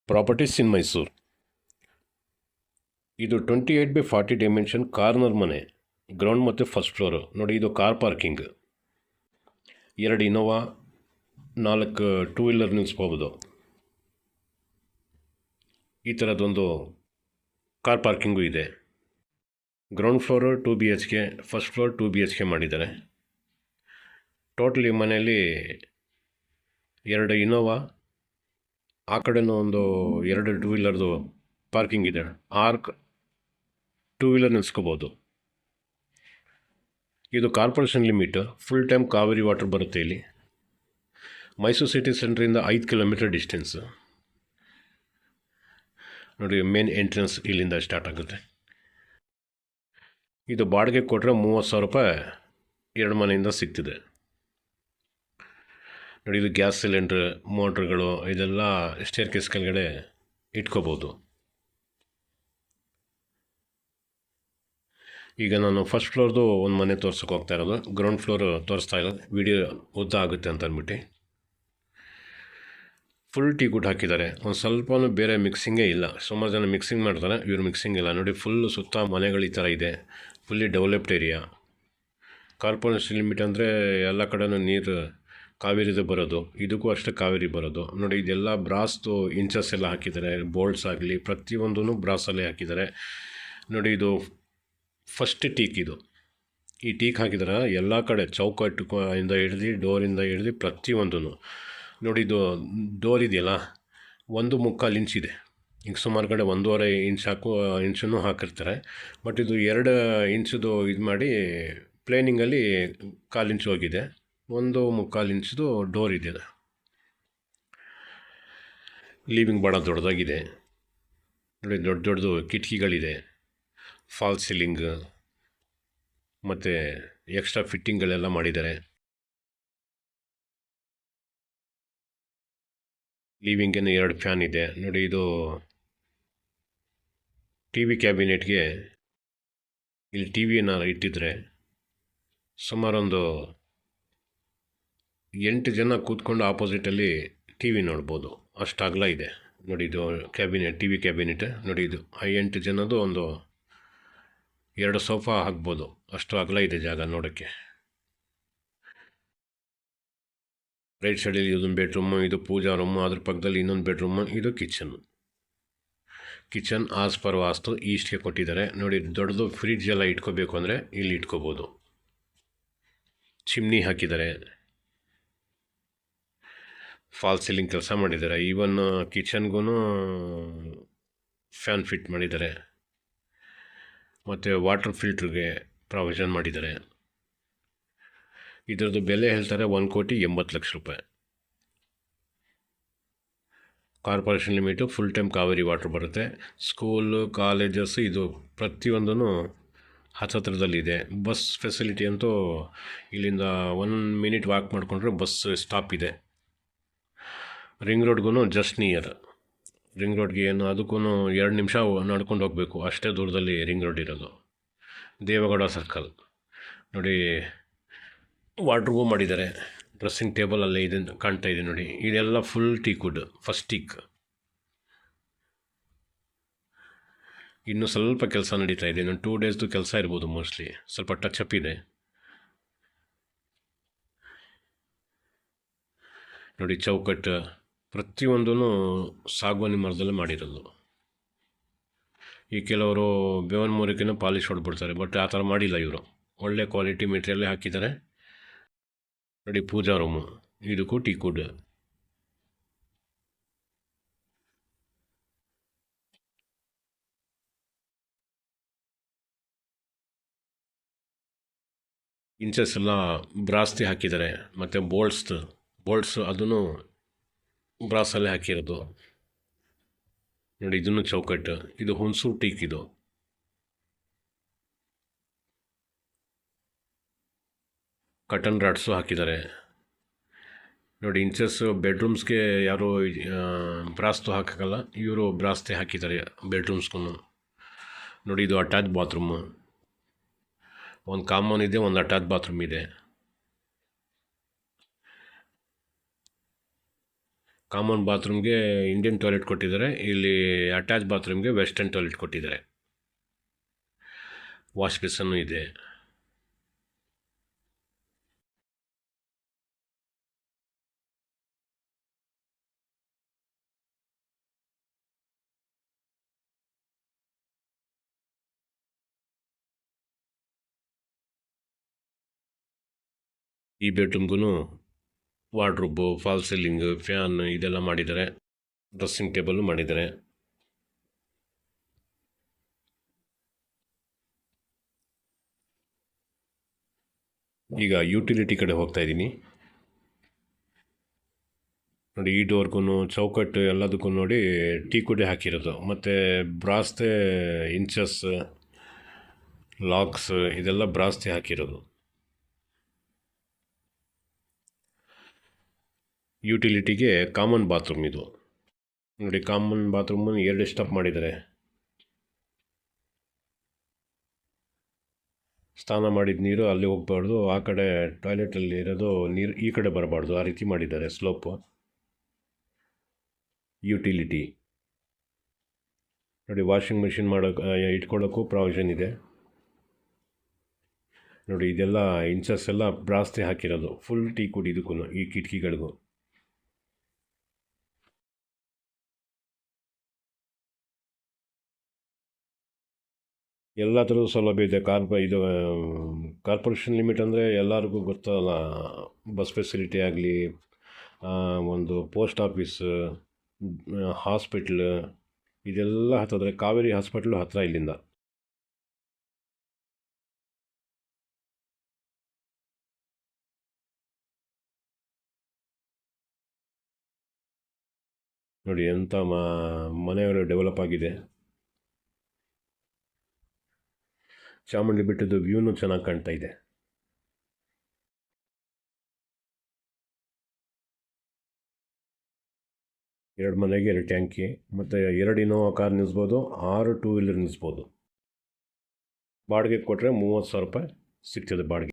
Properties ಇನ್ ಮೈಸೂರು. ಇದು 28/40 dimension corner ಮನೆ, ground ಮತ್ತು ಫಸ್ಟ್ ಫ್ಲೋರು. ನೋಡಿ, ಇದು car parking. 2 Innova, 4 two wheeler ನಿಲ್ಲಿಸ್ಬೋದು. ಈ ಥರದೊಂದು ಕಾರ್ ಪಾರ್ಕಿಂಗು ಇದೆ. Ground floor 2 BHK, first floor 2 BHK ಮಾಡಿದ್ದಾರೆ. ಟೋಟಲಿ ಮನೆಯಲ್ಲಿ 2 ಇನೋವಾ, ಆ ಕಡೆನೂ ಒಂದು 2 ಟೂ ವೀಲರ್ದು ಪಾರ್ಕಿಂಗ್ ಇದೆ. 6 ಟೂ ವೀಲರ್ ನಿಲ್ಲಿಸ್ಕೋಬೋದು. ಇದು corporation limit. Full time Kaveri water ಬರುತ್ತೆ ಇಲ್ಲಿ. ಮೈಸೂರು ಸಿಟಿ ಸೆಂಟ್ರಿಂದ 5 ಕಿಲೋಮೀಟರ್ ಡಿಸ್ಟೆನ್ಸ್. ನೋಡಿ, ಮೇನ್ ಎಂಟ್ರೆನ್ಸ್ ಇಲ್ಲಿಂದ ಸ್ಟಾರ್ಟ್ ಆಗುತ್ತೆ. ಇದು ಬಾಡಿಗೆ ಕೊಟ್ಟರೆ 30,000 ರೂಪಾಯಿ 2 ಮನೆಯಿಂದ ಸಿಗ್ತಿದೆ. ನೋಡಿ, ಇದು ಗ್ಯಾಸ್ ಸಿಲಿಂಡ್ರ್, ಮೋಟ್ರುಗಳು, ಇದೆಲ್ಲ ಸ್ಟೇರ್ ಕೇಸ್ ಕೆಳಗಡೆ ಇಟ್ಕೋಬೋದು. ಈಗ ನಾನು ಫಸ್ಟ್ ಫ್ಲೋರ್ದು ಒಂದು ಮನೆ ತೋರ್ಸೋಕೆ ಹೋಗ್ತಾ ಇರೋದು. ಗ್ರೌಂಡ್ ಫ್ಲೋರು ತೋರಿಸ್ತಾ ಇರೋದು. ವಿಡಿಯೋ ಉದ್ದ ಆಗುತ್ತೆ ಅಂತ ಅಂದ್ಬಿಟ್ಟು ಫುಲ್ ಟೀ ಗುಡ್ ಹಾಕಿದ್ದಾರೆ. ಒಂದು ಸ್ವಲ್ಪನೂ ಬೇರೆ ಮಿಕ್ಸಿಂಗೇ ಇಲ್ಲ. ಸುಮಾರು ಜನ ಮಿಕ್ಸಿಂಗ್ ಮಾಡ್ತಾರೆ, ಇವರು ಮಿಕ್ಸಿಂಗ್ ಇಲ್ಲ. ನೋಡಿ, ಫುಲ್ಲು ಸುತ್ತ ಮನೆಗಳು ಈ ಥರ ಇದೆ. Fully developed area. Corporation limit ಅಂದರೆ ಎಲ್ಲ ಕಡೆನೂ ನೀರು ಕಾವೇರಿದು ಬರೋದು, ಇದಕ್ಕೂ ಅಷ್ಟೇ ಕಾವೇರಿ ಬರೋದು. ನೋಡಿ, ಇದೆಲ್ಲ ಬ್ರಾಸ್ದು ಇಂಚಸ್ ಎಲ್ಲ ಹಾಕಿದ್ದಾರೆ. ಬೋಲ್ಟ್ಸ್ ಆಗಲಿ ಪ್ರತಿಯೊಂದೂ ಬ್ರಾಸಲ್ಲೇ ಹಾಕಿದ್ದಾರೆ. ನೋಡಿ, ಇದು ಫಸ್ಟ್ ಟೀಕ್. ಇದು ಈ ಟೀಕ್ ಹಾಕಿದ್ದಾರೆ ಎಲ್ಲ ಕಡೆ, ಚೌಕಟ್ಟು ಇಂದ ಹಿಡ್ದು, ಡೋರಿಂದ ಹಿಡ್ದು ಪ್ರತಿಯೊಂದೂ. ನೋಡಿ, ಇದು ಡೋರ್ ಇದೆಯಲ್ಲ, 1.25 ಇಂಚ್ ಇದೆ. ಈಗ ಸುಮಾರು ಕಡೆ 1.5 ಇಂಚ್ ಇಂಚನ್ನು ಹಾಕಿರ್ತಾರೆ. ಬಟ್ ಇದು 2 ಇಂಚದು ಇದು ಮಾಡಿ ಪ್ಲೇನಿಂಗಲ್ಲಿ 1/4 ಇಂಚ್ ಹೋಗಿದೆ. 1.25 ಇಂಚ್ದು ಡೋರ್ ಇದೆ. ಲೀವಿಂಗ್ ಭಾಳ ದೊಡ್ಡದಾಗಿದೆ. ನೋಡಿ, ದೊಡ್ಡ ದೊಡ್ಡದು ಕಿಟಕಿಗಳಿದೆ. ಫಾಲ್ ಸೀಲಿಂಗ್ ಮತ್ತು ಎಕ್ಸ್ಟ್ರಾ ಫಿಟ್ಟಿಂಗ್ಗಳೆಲ್ಲ ಮಾಡಿದ್ದಾರೆ. ಲೀವಿಂಗೇನು 2 ಫ್ಯಾನ್ ಇದೆ. ನೋಡಿ, ಇದು ಟಿ ವಿ ಕ್ಯಾಬಿನೆಟ್ಗೆ ಇಲ್ಲಿ ಟಿ ವಿಯನ್ನು ಇಟ್ಟಿದ್ರೆ ಸುಮಾರೊಂದು 8 ಜನ ಕೂತ್ಕೊಂಡು ಆಪೋಸಿಟಲ್ಲಿ ಟಿ ವಿ ನೋಡ್ಬೋದು. ಅಷ್ಟು ಅಗಲ ಇದೆ. ನೋಡಿ, ಇದು ಕ್ಯಾಬಿನೆಟ್, ಟಿ ವಿ ಕ್ಯಾಬಿನೆಟ್. ನೋಡಿ, ಇದು 8 ಜನದ್ದು ಒಂದು 2 ಸೋಫಾ ಹಾಕ್ಬೋದು. ಅಷ್ಟು ಅಗಲ ಇದೆ ಜಾಗ ನೋಡೋಕ್ಕೆ. ರೈಟ್ ಸೈಡಲ್ಲಿ ಇದೊಂದು ಬೆಡ್ರೂಮು, ಇದು ಪೂಜಾ ರೂಮು, ಅದ್ರ ಪಕ್ಕದಲ್ಲಿ ಇನ್ನೊಂದು ಬೆಡ್ರೂಮು, ಇದು ಕಿಚನ್ ಆಸ್ ಪರ್ ವಾಸ್ತು ಈಸ್ಟ್ಗೆ ಕೊಟ್ಟಿದ್ದಾರೆ. ನೋಡಿ, ದೊಡ್ಡದು ಫ್ರಿಡ್ಜ್ ಎಲ್ಲ ಇಟ್ಕೋಬೇಕು ಅಂದರೆ ಇಲ್ಲಿ ಇಟ್ಕೋಬೋದು. ಚಿಮ್ನಿ ಹಾಕಿದ್ದಾರೆ. ಫಾಲ್ ಸೀಲಿಂಗ್ ಕೆಲಸ ಮಾಡಿದ್ದಾರೆ. ಈವನ್ ಕಿಚನ್ಗೂ ಫ್ಯಾನ್ ಫಿಟ್ ಮಾಡಿದ್ದಾರೆ. ಮತ್ತು ವಾಟರ್ ಫಿಲ್ಟ್ರಿಗೆ ಪ್ರಾವಿಷನ್ ಮಾಡಿದ್ದಾರೆ. ಇದರದ್ದು ಬೆಲೆ ಹೇಳ್ತಾರೆ 1,80,00,000 ರೂಪಾಯಿ. Corporation limit, full time Kaveri water ಬರುತ್ತೆ. ಸ್ಕೂಲು, ಕಾಲೇಜಸ್ಸು ಇದು ಪ್ರತಿಯೊಂದೂ ಹತ್ತಿರದಲ್ಲಿದೆ. ಬಸ್ ಫೆಸಿಲಿಟಿ ಅಂತೂ ಇಲ್ಲಿಂದ 1 ಮಿನಿಟ್ ವಾಕ್ ಮಾಡಿಕೊಂಡ್ರೆ ಬಸ್ ಸ್ಟಾಪ್ ಇದೆ. ರಿಂಗ್ ರೋಡ್ಗೂ ಜಸ್ಟ್ ನಿಯರ್. ರಿಂಗ್ ರೋಡ್ಗೆ ಏನು ಅದಕ್ಕೂ 2 ನಿಮಿಷ ನಡ್ಕೊಂಡು ಹೋಗಬೇಕು, ಅಷ್ಟೇ ದೂರದಲ್ಲಿ ರಿಂಗ್ ರೋಡ್ ಇರೋದು. ದೇವೇಗೌಡ ಸರ್ಕಲ್. ನೋಡಿ, ವಾಟ್ರಿಗೂ ಮಾಡಿದ್ದಾರೆ. ಡ್ರೆಸ್ಸಿಂಗ್ ಟೇಬಲ್ ಅಲ್ಲೇ ಇದೆ ಕಾಣ್ತಾ ಇದೆ. ನೋಡಿ, ಇದೆಲ್ಲ full teak wood, first teak. ಇನ್ನೂ ಸ್ವಲ್ಪ ಕೆಲಸ ನಡೀತಾ ಇದೆ. ಇನ್ನೊಂದು 2 ಡೇಸ್ದು ಕೆಲಸ ಇರ್ಬೋದು ಮೋಸ್ಟ್ಲಿ. ಸ್ವಲ್ಪ ಟಚ್ ಅಪ್ ಇದೆ. ನೋಡಿ, ಚೌಕಟ್ಟು ಪ್ರತಿಯೊಂದೂ ಸಾಗವಾನಿ ಮರದಲ್ಲೇ ಮಾಡಿರೋದು. ಈ ಕೆಲವರು ಬೇವನ್ ಮೂರಿಕೆನೂ ಪಾಲಿಶ್ ಹೊಡ್ಬಿಡ್ತಾರೆ, ಬಟ್ ಆ ಥರ ಮಾಡಿಲ್ಲ ಇವರು. ಒಳ್ಳೆ ಕ್ವಾಲಿಟಿ ಮೆಟೀರಿಯಲ್ಲೇ ಹಾಕಿದ್ದಾರೆ. ನೋಡಿ, ಪೂಜಾ ರೂಮು, ಇದಕ್ಕೂ ಟೀಕ್ ವುಡ್. ಇಂಚಸ್ ಎಲ್ಲ ಬ್ರಾಸ್ತಿ ಹಾಕಿದ್ದಾರೆ. ಮತ್ತು ಬೋಲ್ಟ್ಸ್ ಅದನ್ನು ಬ್ರಾಸಲ್ಲೇ ಹಾಕಿರೋದು. ನೋಡಿ, ಇದನ್ನು ಚೌಕಟ್ಟು. ಇದು ಹುಣಸೂರು ಟೀಕ್. ಇದು ಕಟನ್ ರಾಡ್ಸು ಹಾಕಿದ್ದಾರೆ. ನೋಡಿ, ಇಂಚಸ್ ಬೆಡ್ರೂಮ್ಸ್ಗೆ ಯಾರು ಬ್ರಾಸ್ತು ಹಾಕೋಕ್ಕಲ್ಲ, ಇವರು ಬ್ರಾಸ್ತಿ ಹಾಕಿದ್ದಾರೆ ಬೆಡ್ರೂಮ್ಸ್ಗೂ. ನೋಡಿ, ಇದು ಅಟ್ಯಾಚ್ ಬಾತ್ರೂಮು. ಒಂದು ಕಾಮನ್ ಇದೆ, ಒಂದು ಅಟ್ಯಾಚ್ ಬಾತ್ರೂಮ್ ಇದೆ. ಕಾಮನ್ ಬಾತ್ರೂಮ್ಗೆ ಇಂಡಿಯನ್ ಟಾಯ್ಲೆಟ್ ಕೊಟ್ಟಿದ್ದಾರೆ, ಇಲ್ಲಿ ಅಟ್ಯಾಚ್ ಬಾತ್ರೂಮ್ಗೆ ವೆಸ್ಟರ್ನ್ ಟಾಯ್ಲೆಟ್ ಕೊಟ್ಟಿದ್ದಾರೆ. ವಾಶ್ ಬೇಸನ್ನು ಇದೆ. ಈ ಬೆಡ್ರೂಮ್ಗೂ ವಾರ್ಡ್ರೋಬು, ಫಾಲ್ ಸೀಲಿಂಗ್, ಫ್ಯಾನ್ ಇದೆಲ್ಲ ಮಾಡಿದ್ದಾರೆ. ಡ್ರೆಸ್ಸಿಂಗ್ ಟೇಬಲ್ಲು ಮಾಡಿದ್ದಾರೆ. ಈಗ ಯುಟಿಲಿಟಿ ಕಡೆ ಹೋಗ್ತಾ ಇದ್ದೀನಿ ನೋಡಿ. ಈ ಡೋರ್ಗೂ ಚೌಕಟ್ಟು ಎಲ್ಲದಕ್ಕೂ ನೋಡಿ ಟೀಕುಡಿ ಹಾಕಿರೋದು, ಮತ್ತು ಬ್ರಾಸ್ತೆ ಇಂಚಸ್, ಲಾಕ್ಸ್ ಇದೆಲ್ಲ ಬ್ರಾಸ್ತಿ ಹಾಕಿರೋದು. ಯುಟಿಲಿಟಿಗೆ ಕಾಮನ್ ಬಾತ್ರೂಮ್ ಇದು ನೋಡಿ. ಕಾಮನ್ ಬಾತ್ರೂಮನ್ನು 2 ಸ್ಟೆಪ್ ಮಾಡಿದ್ದಾರೆ. ಸ್ನಾನ ಮಾಡಿದ ನೀರು ಅಲ್ಲಿ ಹೋಗಬಾರ್ದು, ಆ ಕಡೆ ಟಾಯ್ಲೆಟಲ್ಲಿ ಇರೋದು ನೀರು ಈ ಕಡೆ ಬರಬಾರ್ದು, ಆ ರೀತಿ ಮಾಡಿದ್ದಾರೆ ಸ್ಲೋಪು. ಯುಟಿಲಿಟಿ ನೋಡಿ. ವಾಷಿಂಗ್ ಮಿಷಿನ್ ಇಟ್ಕೊಳ್ಳೋಕ್ಕೂ ಪ್ರಾವಿಷನ್ ಇದೆ ನೋಡಿ. ಇದೆಲ್ಲ ಇಂಚಸ್ ಎಲ್ಲ ಬ್ರಾಸ್ತಿ ಹಾಕಿರೋದು, ಫುಲ್ ಟೀ ಕುಡಿದಕ್ಕೂ ಈ ಕಿಟಕಿಗಳಿಗೂ. ಎಲ್ಲ ಥರದ ಸೌಲಭ್ಯ ಇದೆ. ಇದು ಕಾರ್ಪೊರೇಷನ್ ಲಿಮಿಟ್ ಅಂದರೆ ಎಲ್ಲರಿಗೂ ಗೊತ್ತಲ್ಲ. ಬಸ್ ಫೆಸಿಲಿಟಿ ಆಗಲಿ, ಒಂದು ಪೋಸ್ಟ್ ಆಫೀಸ್, ಹಾಸ್ಪಿಟ್ಲ್ ಇದೆಲ್ಲ ಹತ್ತಿರ. ಕಾವೇರಿ ಹಾಸ್ಪಿಟ್ಲು ಹತ್ತಿರ ಇಲ್ಲಿಂದ. ನೋಡಿ ಎಂಥ ಮನೆಗಳು ಡೆವಲಪ್ ಆಗಿದೆ. ಚಾಮುಂಡಿ ಬೆಟ್ಟದ ವ್ಯೂನು ಚೆನ್ನಾಗಿ ಕಾಣ್ತಾ ಇದೆ. ಎರಡು ಮನೆಗೆ 2 ಟ್ಯಾಂಕಿ, ಮತ್ತು 2 ಇನೋವಾ ಕಾರ್ ನಿಲ್ಲಿಸ್ಬೋದು, 6 ಟೂ ವೀಲರ್ ನಿಲ್ಲಿಸ್ಬೋದು. ಬಾಡಿಗೆ ಕೊಟ್ಟರೆ 30,000 ರೂಪಾಯಿ ಸಿಗ್ತದೆ ಬಾಡಿಗೆ.